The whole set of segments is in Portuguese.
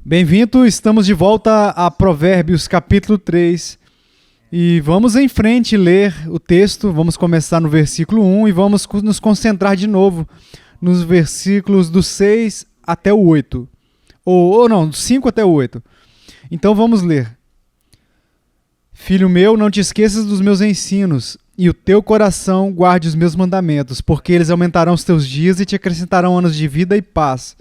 Bem-vindo, estamos de volta a Provérbios capítulo 3 e vamos em frente ler o texto. Vamos começar no versículo 1 e vamos nos concentrar de novo nos versículos do 6 até o 8, ou não, do 5 até o 8. Então vamos ler. Filho meu, não te esqueças dos meus ensinos, e o teu coração guarde os meus mandamentos, porque eles aumentarão os teus dias e te acrescentarão anos de vida e paz.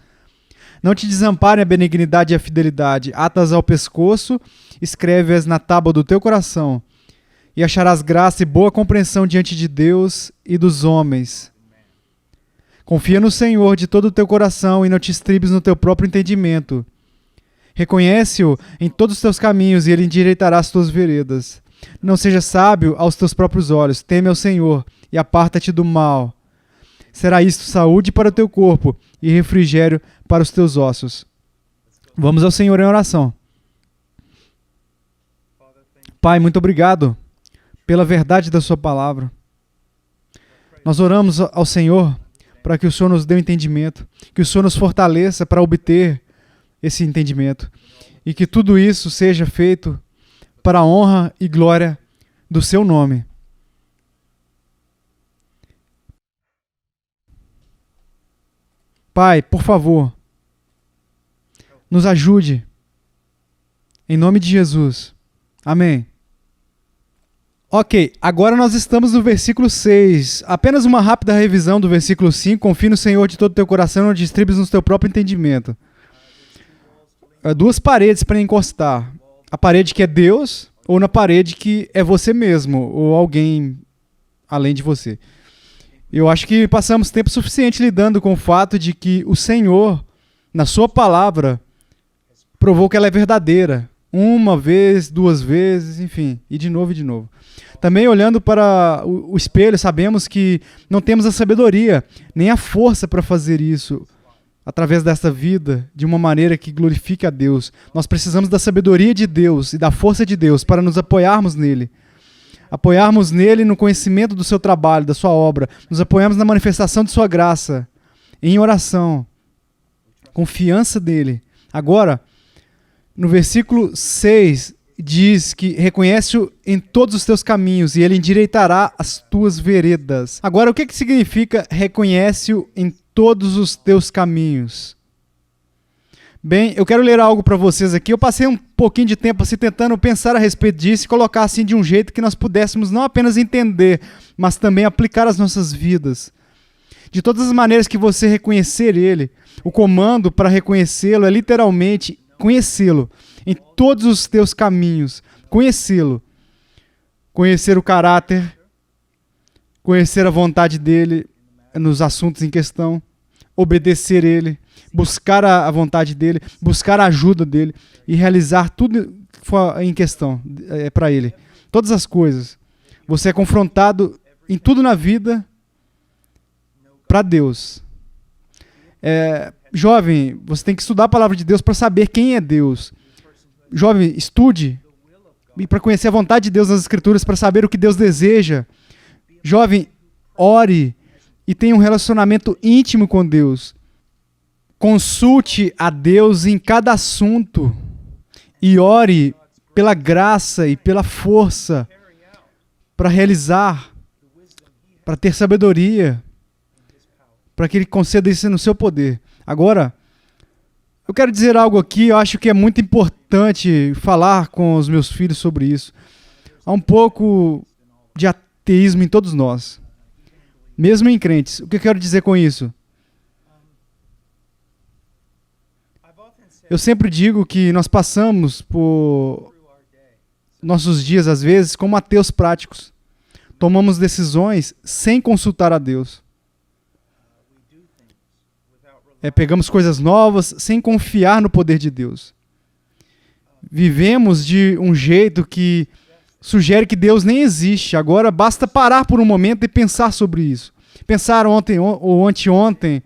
Não te desamparem a benignidade e a fidelidade, ata-as ao pescoço, escreve-as na tábua do teu coração, e acharás graça e boa compreensão diante de Deus e dos homens. Confia no Senhor de todo o teu coração e não te estribes no teu próprio entendimento. Reconhece-o em todos os teus caminhos e ele endireitará as tuas veredas. Não seja sábio aos teus próprios olhos, teme ao Senhor e aparta-te do mal. Será isto saúde para o teu corpo e refrigério para os teus ossos. Vamos ao Senhor em oração. Pai, muito obrigado pela verdade da sua palavra. Nós oramos ao Senhor para que o Senhor nos dê um entendimento, que o Senhor nos fortaleça para obter esse entendimento e que tudo isso seja feito para a honra e glória do seu nome. Pai, por favor, nos ajude. Em nome de Jesus. Amém. Ok, agora nós estamos no versículo 6. Apenas uma rápida revisão do versículo 5. Confie no Senhor de todo o teu coração e não te estribes no teu próprio entendimento. Duas paredes para encostar. A parede que é Deus ou na parede que é você mesmo ou alguém além de você. Eu acho que passamos tempo suficiente lidando com o fato de que o Senhor, na sua palavra, provou que ela é verdadeira. Uma vez, duas vezes, enfim, e de novo e de novo. Também olhando para o espelho, sabemos que não temos a sabedoria, nem a força para fazer isso através dessa vida, de uma maneira que glorifique a Deus. Nós precisamos da sabedoria de Deus e da força de Deus para nos apoiarmos nele. Apoiarmos nele no conhecimento do seu trabalho, da sua obra. Nos apoiamos na manifestação de sua graça, em oração, confiança nele. Agora, no versículo 6, diz que reconhece-o em todos os teus caminhos e ele endireitará as tuas veredas. Agora, o que significa reconhece-o em todos os teus caminhos? Bem, eu quero ler algo para vocês aqui. Eu passei um pouquinho de tempo assim, tentando pensar a respeito disso e colocar assim de um jeito que nós pudéssemos não apenas entender, mas também aplicar às nossas vidas. De todas as maneiras que você reconhecer ele, o comando para reconhecê-lo é literalmente conhecê-lo em todos os teus caminhos. Conhecê-lo. Conhecer o caráter, conhecer a vontade dele nos assuntos em questão, obedecer ele, buscar a vontade dele, buscar a ajuda dele e realizar tudo em questão para ele. Todas as coisas. Você é confrontado em tudo na vida para Deus. Jovem, você tem que estudar a palavra de Deus para saber quem é Deus. Jovem, estude para conhecer a vontade de Deus nas Escrituras, para saber o que Deus deseja. Jovem, ore e tenha um relacionamento íntimo com Deus. Consulte a Deus em cada assunto e ore pela graça e pela força para realizar, para ter sabedoria, para que Ele conceda isso no seu poder. Agora, eu quero dizer algo aqui, eu acho que é muito importante falar com os meus filhos sobre isso. Há um pouco de ateísmo em todos nós, mesmo em crentes. O que eu quero dizer com isso? Eu sempre digo que nós passamos por nossos dias, às vezes, como ateus práticos. Tomamos decisões sem consultar a Deus. Pegamos coisas novas sem confiar no poder de Deus. Vivemos de um jeito que sugere que Deus nem existe. Agora basta parar por um momento e pensar sobre isso. Pensar ontem ou anteontem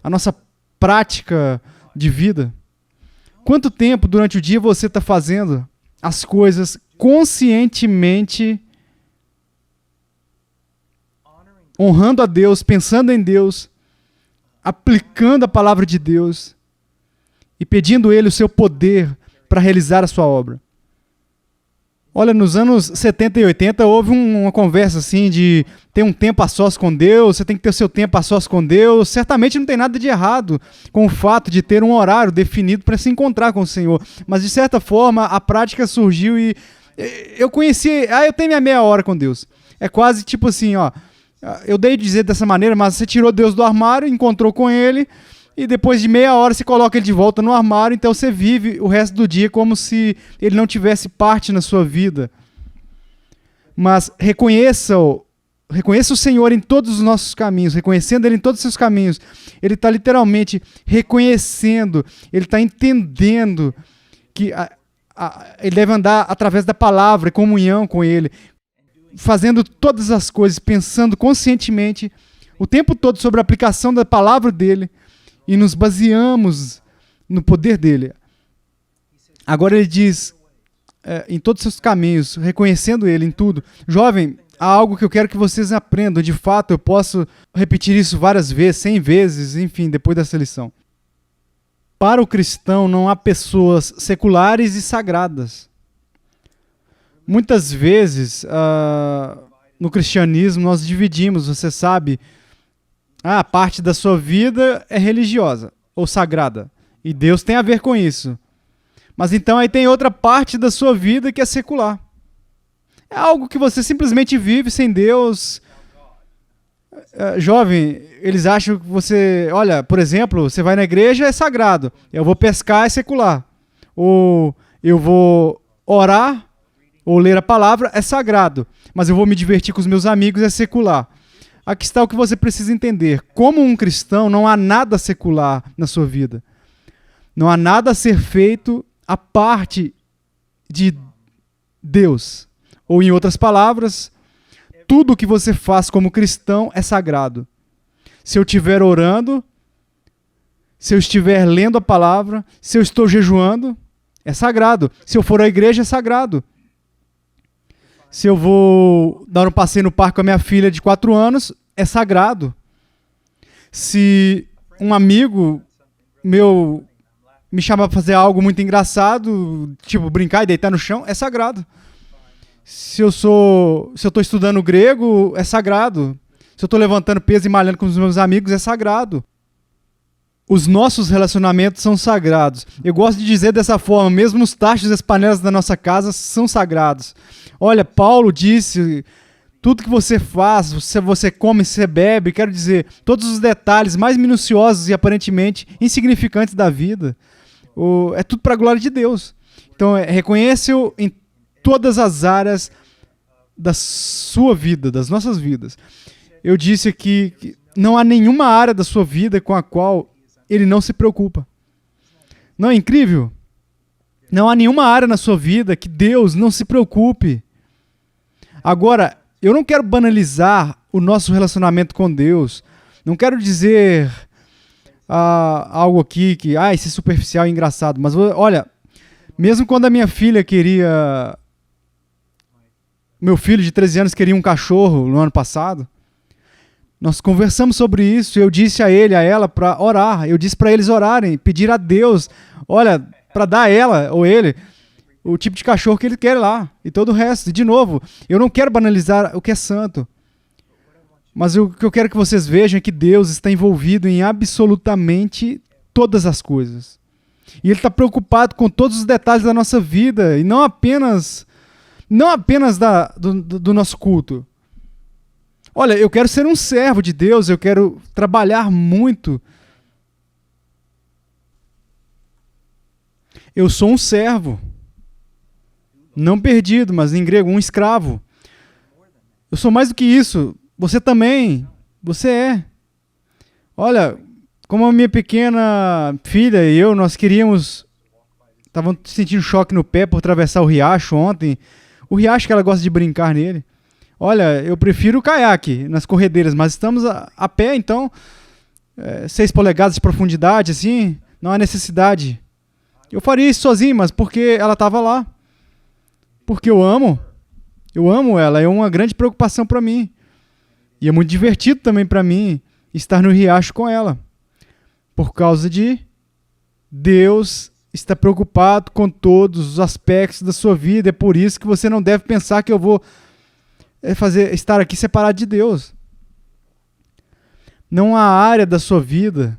a nossa prática de vida. Quanto tempo durante o dia você está fazendo as coisas conscientemente, honrando a Deus, pensando em Deus, aplicando a palavra de Deus e pedindo ele o seu poder para realizar a sua obra. Olha, nos anos 70 e 80 houve uma conversa assim de ter um tempo a sós com Deus, você tem que ter o seu tempo a sós com Deus. Certamente não tem nada de errado com o fato de ter um horário definido para se encontrar com o Senhor. Mas de certa forma a prática surgiu e eu conheci, eu tenho minha meia hora com Deus. É quase tipo assim, ó, eu dei de dizer dessa maneira, mas você tirou Deus do armário, encontrou com ele, e depois de meia hora você coloca ele de volta no armário, então você vive o resto do dia como se ele não tivesse parte na sua vida. Mas reconheça o Senhor em todos os nossos caminhos, reconhecendo Ele em todos os seus caminhos. Ele está literalmente reconhecendo, ele está entendendo que ele deve andar através da palavra, comunhão com Ele, fazendo todas as coisas, pensando conscientemente o tempo todo sobre a aplicação da palavra dEle, e nos baseamos no poder dele. Agora ele diz, em todos os seus caminhos, reconhecendo ele em tudo. Jovem, há algo que eu quero que vocês aprendam. De fato, eu posso repetir isso várias vezes, 100 vezes, enfim, depois dessa lição. Para o cristão não há pessoas seculares e sagradas. Muitas vezes, no cristianismo, nós dividimos, você sabe, a parte da sua vida é religiosa ou sagrada. E Deus tem a ver com isso. Mas então aí tem outra parte da sua vida que é secular. É algo que você simplesmente vive sem Deus. Jovem, eles acham que você... Olha, por exemplo, você vai na igreja, é sagrado. Eu vou pescar, é secular. Ou eu vou orar ou ler a palavra, é sagrado. Mas eu vou me divertir com os meus amigos, é secular. Aqui está o que você precisa entender. Como um cristão, não há nada secular na sua vida. Não há nada a ser feito à parte de Deus. Ou, em outras palavras, tudo o que você faz como cristão é sagrado. Se eu estiver orando, se eu estiver lendo a palavra, se eu estou jejuando, é sagrado. Se eu for à igreja, é sagrado. Se eu vou dar um passeio no parque com a minha filha de 4 anos, é sagrado. Se um amigo meu me chama para fazer algo muito engraçado, tipo brincar e deitar no chão, é sagrado. Se eu estou estudando grego, é sagrado. Se eu estou levantando peso e malhando com os meus amigos, é sagrado. Os nossos relacionamentos são sagrados. Eu gosto de dizer dessa forma, mesmo os tachos e as panelas da nossa casa são sagrados. Olha, Paulo disse, tudo que você faz, se você come, se você bebe, quero dizer, todos os detalhes mais minuciosos e aparentemente insignificantes da vida, é tudo para a glória de Deus. Então, reconheça-o em todas as áreas da sua vida, das nossas vidas. Eu disse aqui que não há nenhuma área da sua vida com a qual ele não se preocupa. Não é incrível? Não há nenhuma área na sua vida que Deus não se preocupe. Agora, eu não quero banalizar o nosso relacionamento com Deus. Não quero dizer algo aqui que isso é superficial e engraçado. Mas olha, mesmo quando a minha filha queria... Meu filho de 13 anos queria um cachorro no ano passado. Nós conversamos sobre isso, eu disse a ele, a ela, para orar. Eu disse para eles orarem, pedir a Deus, olha, para dar a ela ou ele o tipo de cachorro que ele quer lá e todo o resto. E de novo, eu não quero banalizar o que é santo, mas o que eu quero que vocês vejam é que Deus está envolvido em absolutamente todas as coisas. E Ele está preocupado com todos os detalhes da nossa vida e não apenas do nosso culto. Olha, eu quero ser um servo de Deus, eu quero trabalhar muito. Eu sou um servo. Não perdido, mas em grego, um escravo. Eu sou mais do que isso. Você também. Você é. Olha, como a minha pequena filha e eu, nós queríamos... Estavam sentindo choque no pé por atravessar o riacho ontem. O riacho que ela gosta de brincar nele. Olha, eu prefiro o caiaque nas corredeiras, mas estamos a pé, então, 6 polegadas de profundidade, assim, não há necessidade. Eu faria isso sozinho, mas porque ela estava lá. Porque eu amo ela, é uma grande preocupação para mim. E é muito divertido também para mim estar no riacho com ela. Por causa de Deus está preocupado com todos os aspectos da sua vida. É por isso que você não deve pensar que eu vou estar aqui separado de Deus. Não há área da sua vida.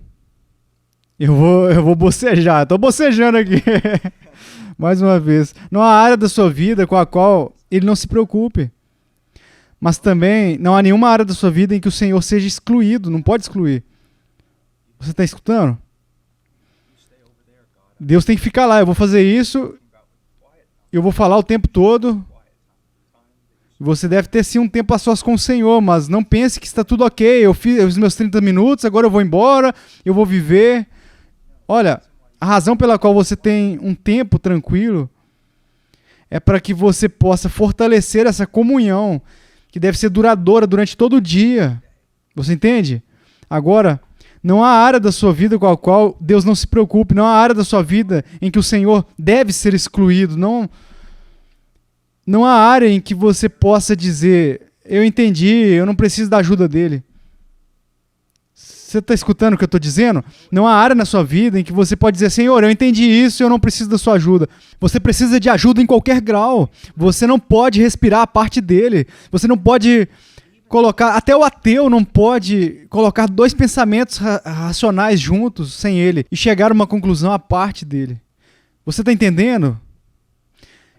Eu vou bocejar. Estou bocejando aqui. Mais uma vez. Não há área da sua vida com a qual ele não se preocupe. Mas também não há nenhuma área da sua vida em que o Senhor seja excluído. Não pode excluir. Você está escutando? Deus tem que ficar lá. Eu vou fazer isso. Eu vou falar o tempo todo. Você deve ter sim um tempo a sós com o Senhor, mas não pense que está tudo ok. Eu fiz os meus 30 minutos, agora eu vou embora, eu vou viver. Olha, a razão pela qual você tem um tempo tranquilo é para que você possa fortalecer essa comunhão que deve ser duradoura durante todo o dia. Você entende? Agora, não há área da sua vida com a qual Deus não se preocupe. Não há área da sua vida em que o Senhor deve ser excluído. Não há área em que você possa dizer, eu entendi, eu não preciso da ajuda dele. Você está escutando o que eu estou dizendo? Não há área na sua vida em que você pode dizer, Senhor, eu entendi isso e eu não preciso da sua ajuda. Você precisa de ajuda em qualquer grau. Você não pode respirar a parte dele. Você não pode colocar, até o ateu não pode colocar dois pensamentos racionais juntos sem ele e chegar a uma conclusão à parte dele. Você está entendendo?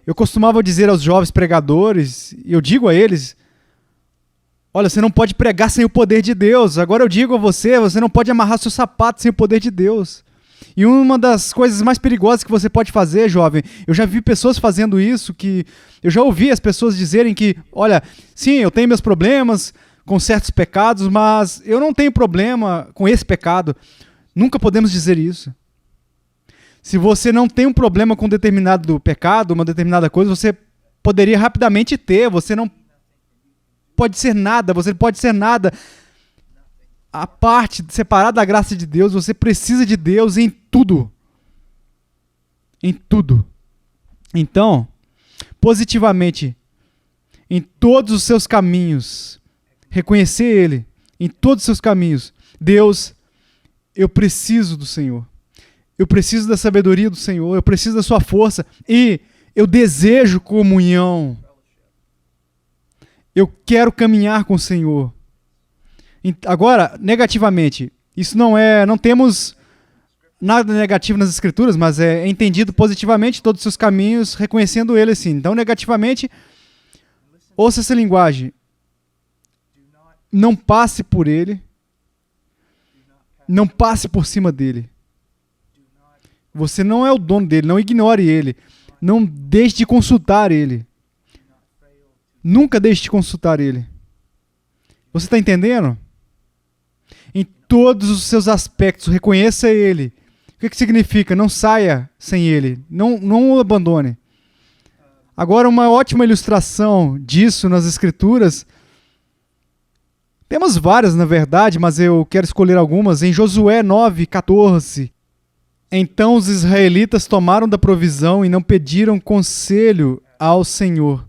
Eu costumava dizer aos jovens pregadores, e eu digo a eles, olha, você não pode pregar sem o poder de Deus. Agora eu digo a você, você não pode amarrar seu sapato sem o poder de Deus. E uma das coisas mais perigosas que você pode fazer, jovem, eu já vi pessoas fazendo isso, que eu já ouvi as pessoas dizerem que, olha, sim, eu tenho meus problemas com certos pecados, mas eu não tenho problema com esse pecado. Nunca podemos dizer isso. Se você não tem um problema com determinado pecado, uma determinada coisa, você poderia rapidamente ter. Você não pode ser nada, você pode ser nada. A parte separada da graça de Deus, você precisa de Deus em tudo. Em tudo. Então, positivamente, em todos os seus caminhos, reconhecer Ele, em todos os seus caminhos. Deus, eu preciso do Senhor. Eu preciso da sabedoria do Senhor, eu preciso da sua força e eu desejo comunhão. Eu quero caminhar com o Senhor. Agora, negativamente, isso não temos nada negativo nas Escrituras, mas é entendido positivamente todos os seus caminhos, reconhecendo Ele assim. Então, negativamente, ouça essa linguagem. Não passe por Ele, não passe por cima dele. Você não é o dono dele, não ignore ele. Não deixe de consultar ele. Nunca deixe de consultar ele. Você está entendendo? Em todos os seus aspectos, reconheça ele. O que significa? Não saia sem ele. Não o abandone. Agora, uma ótima ilustração disso nas Escrituras. Temos várias, na verdade, mas eu quero escolher algumas. Em Josué 9:14. Então os israelitas tomaram da provisão e não pediram conselho ao Senhor.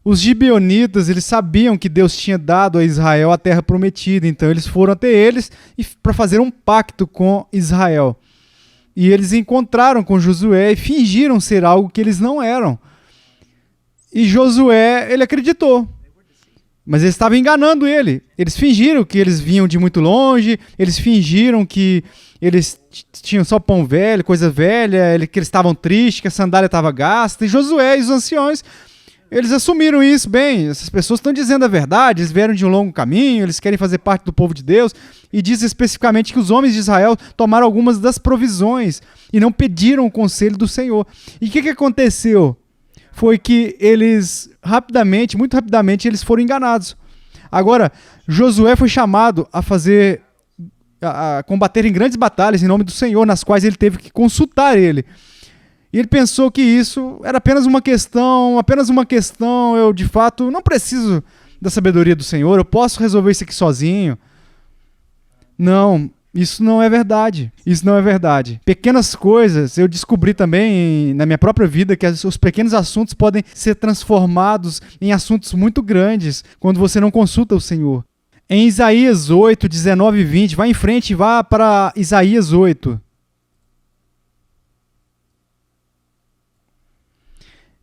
Os gibeonitas, eles sabiam que Deus tinha dado a Israel a terra prometida, então eles foram até eles para fazer um pacto com Israel. E eles encontraram com Josué e fingiram ser algo que eles não eram. E Josué, ele acreditou. Mas eles estavam enganando ele. Eles fingiram que eles vinham de muito longe, eles fingiram que eles tinham só pão velho, coisa velha, que eles estavam tristes, que a sandália estava gasta. E Josué e os anciões, eles assumiram isso. Bem, essas pessoas estão dizendo a verdade, eles vieram de um longo caminho, eles querem fazer parte do povo de Deus. E diz especificamente que os homens de Israel tomaram algumas das provisões e não pediram o conselho do Senhor. E o que aconteceu? Foi que eles rapidamente, muito rapidamente, eles foram enganados. Agora, Josué foi chamado a combater em grandes batalhas em nome do Senhor, nas quais ele teve que consultar ele. E ele pensou que isso era apenas uma questão, eu de fato não preciso da sabedoria do Senhor, eu posso resolver isso aqui sozinho. Não, isso não é verdade. Isso não é verdade. Pequenas coisas, eu descobri também na minha própria vida que os pequenos assuntos podem ser transformados em assuntos muito grandes quando você não consulta o Senhor. Em Isaías 8, 19 e 20, vá em frente, vá para Isaías 8.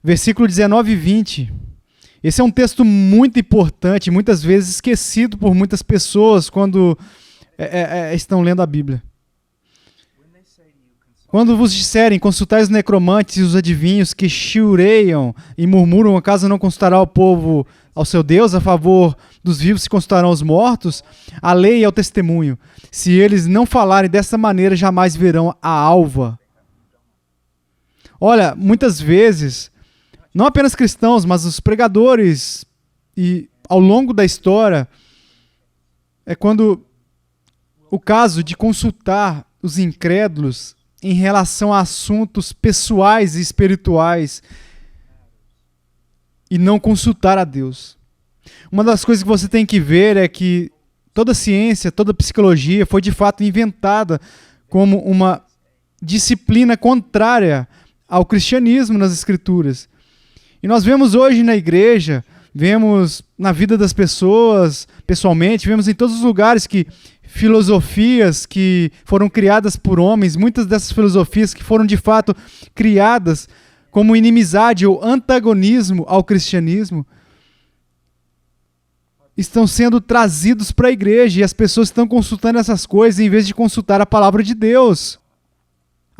Versículo 19 e 20. Esse é um texto muito importante, muitas vezes esquecido por muitas pessoas quando estão lendo a Bíblia. Quando vos disserem, consultai os necromantes e os adivinhos que chiureiam e murmuram, acaso não consultará o povo ao seu Deus, a favor dos vivos se consultarão os mortos? A lei é o testemunho. Se eles não falarem dessa maneira, jamais verão a alva. Olha, muitas vezes, não apenas cristãos, mas os pregadores, e ao longo da história, é quando o caso de consultar os incrédulos em relação a assuntos pessoais e espirituais e não consultar a Deus. Uma das coisas que você tem que ver é que toda ciência, toda psicologia foi de fato inventada como uma disciplina contrária ao cristianismo nas Escrituras. E nós vemos hoje na igreja, vemos na vida das pessoas, pessoalmente, vemos em todos os lugares que filosofias que foram criadas por homens, muitas dessas filosofias que foram de fato criadas como inimizade ou antagonismo ao cristianismo, estão sendo trazidos para a igreja e as pessoas estão consultando essas coisas em vez de consultar a palavra de Deus.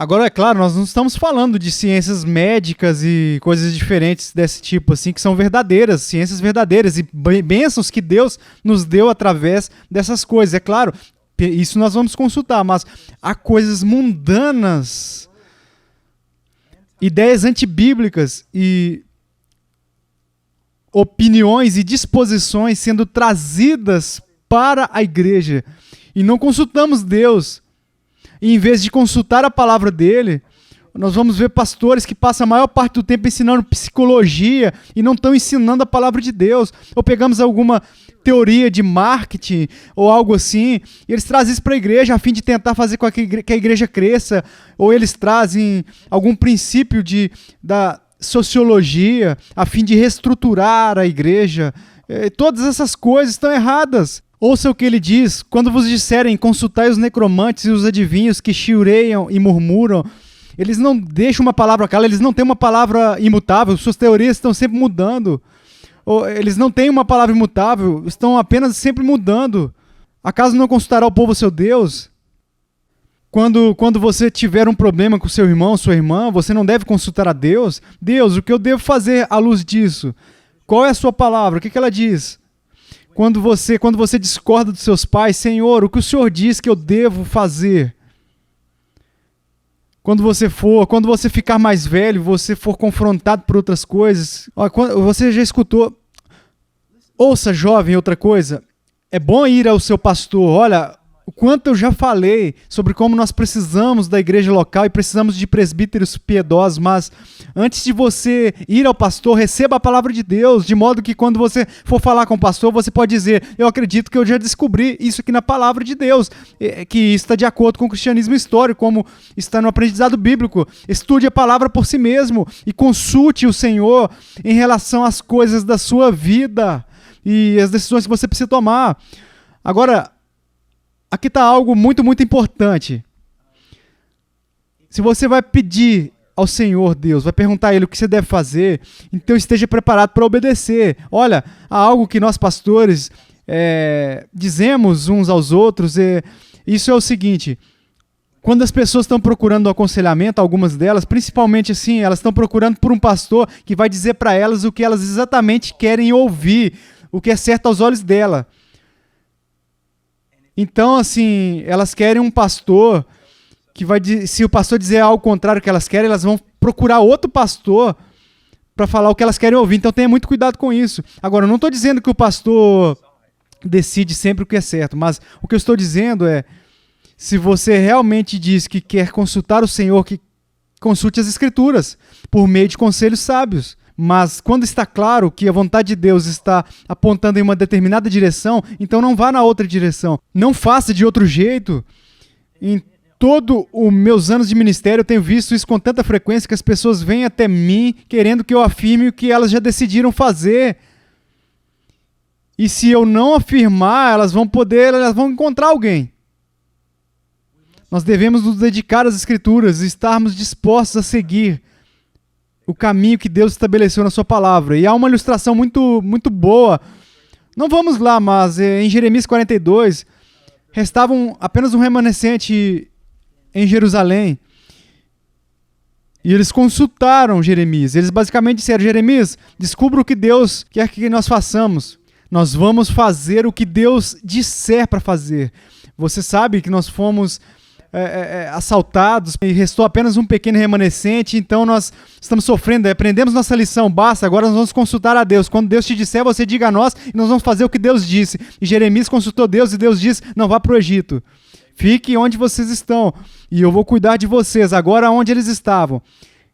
Agora, é claro, nós não estamos falando de ciências médicas e coisas diferentes desse tipo, assim, que são verdadeiras, ciências verdadeiras e bênçãos que Deus nos deu através dessas coisas. É claro, isso nós vamos consultar, mas há coisas mundanas, ideias antibíblicas e opiniões e disposições sendo trazidas para a igreja e não consultamos Deus. E em vez de consultar a palavra dele, nós vamos ver pastores que passam a maior parte do tempo ensinando psicologia e não estão ensinando a palavra de Deus. Ou pegamos alguma teoria de marketing ou algo assim, e eles trazem isso para a igreja a fim de tentar fazer com que a igreja cresça. Ou eles trazem algum princípio da sociologia a fim de reestruturar a igreja. Todas essas coisas estão erradas. Ouça o que ele diz: quando vos disserem, consultai os necromantes e os adivinhos que chiureiam e murmuram. Eles não deixam uma palavra clara, eles não têm uma palavra imutável, suas teorias estão sempre mudando. Ou eles não têm uma palavra imutável, estão apenas sempre mudando. Acaso não consultará o povo seu Deus? Quando você tiver um problema com seu irmão, sua irmã, você não deve consultar a Deus? Deus, o que eu devo fazer à luz disso? Qual é a sua palavra? O que ela diz? Quando você discorda dos seus pais, Senhor, o que o Senhor diz que eu devo fazer? Quando você ficar mais velho, você for confrontado por outras coisas, você já escutou? Ouça, jovem, outra coisa. É bom ir ao seu pastor. Olha, o quanto eu já falei sobre como nós precisamos da igreja local e precisamos de presbíteros piedosos, mas antes de você ir ao pastor, receba a palavra de Deus, de modo que quando você for falar com o pastor, você pode dizer: eu acredito que eu já descobri isso aqui na palavra de Deus, que está de acordo com o cristianismo histórico, como está no aprendizado bíblico. Estude a palavra por si mesmo e consulte o Senhor em relação às coisas da sua vida e as decisões que você precisa tomar. Agora, aqui está algo muito, muito importante. Se você vai pedir ao Senhor Deus, vai perguntar a Ele o que você deve fazer, então esteja preparado para obedecer. Olha, há algo que nós pastores dizemos uns aos outros, isso é o seguinte: quando as pessoas estão procurando um aconselhamento, algumas delas, principalmente assim, elas estão procurando por um pastor que vai dizer para elas o que elas exatamente querem ouvir, o que é certo aos olhos dela. Então, assim, elas querem um pastor que se o pastor dizer algo contrário que elas querem, elas vão procurar outro pastor para falar o que elas querem ouvir. Então, tenha muito cuidado com isso. Agora, eu não estou dizendo que o pastor decide sempre o que é certo, mas o que eu estou dizendo é: se você realmente diz que quer consultar o Senhor, que consulte as Escrituras por meio de conselhos sábios. Mas quando está claro que a vontade de Deus está apontando em uma determinada direção, então não vá na outra direção. Não faça de outro jeito. Em todos os meus anos de ministério, eu tenho visto isso com tanta frequência que as pessoas vêm até mim querendo que eu afirme o que elas já decidiram fazer. E se eu não afirmar, elas vão encontrar alguém. Nós devemos nos dedicar às Escrituras e estarmos dispostos a seguir o caminho que Deus estabeleceu na sua palavra. E há uma ilustração muito, muito boa. Não vamos lá, mas em Jeremias 42, restava apenas um remanescente em Jerusalém. E eles consultaram Jeremias. Eles basicamente disseram: Jeremias, descubra o que Deus quer que nós façamos. Nós vamos fazer o que Deus disser para fazer. Você sabe que nós fomos assaltados e restou apenas um pequeno remanescente, então nós estamos sofrendo, aprendemos nossa lição, basta, agora nós vamos consultar a Deus. Quando Deus te disser, você diga a nós e nós vamos fazer o que Deus disse. E Jeremias consultou Deus e Deus disse: não vá para o Egito. Fique onde vocês estão e eu vou cuidar de vocês. Agora, onde eles estavam?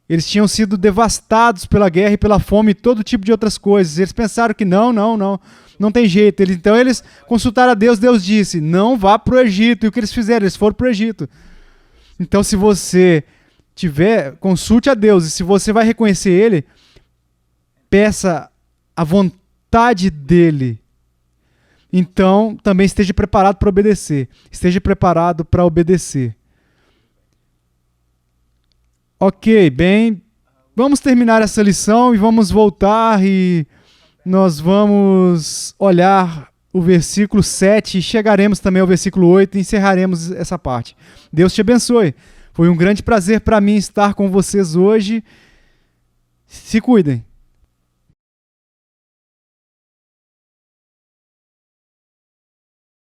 Eles tinham sido devastados pela guerra e pela fome e todo tipo de outras coisas. Eles pensaram que não tem jeito. Então eles consultaram a Deus. Deus disse: não vá para o Egito. E o que eles fizeram? Eles foram para o Egito. Então, se você consulte a Deus. E se você vai reconhecer Ele, peça a vontade dEle. Então, também esteja preparado para obedecer. Esteja preparado para obedecer. Ok, bem, vamos terminar essa lição e vamos voltar e nós vamos olhar o versículo 7 e chegaremos também ao versículo 8 e encerraremos essa parte. Deus te abençoe. Foi um grande prazer para mim estar com vocês hoje. Se cuidem.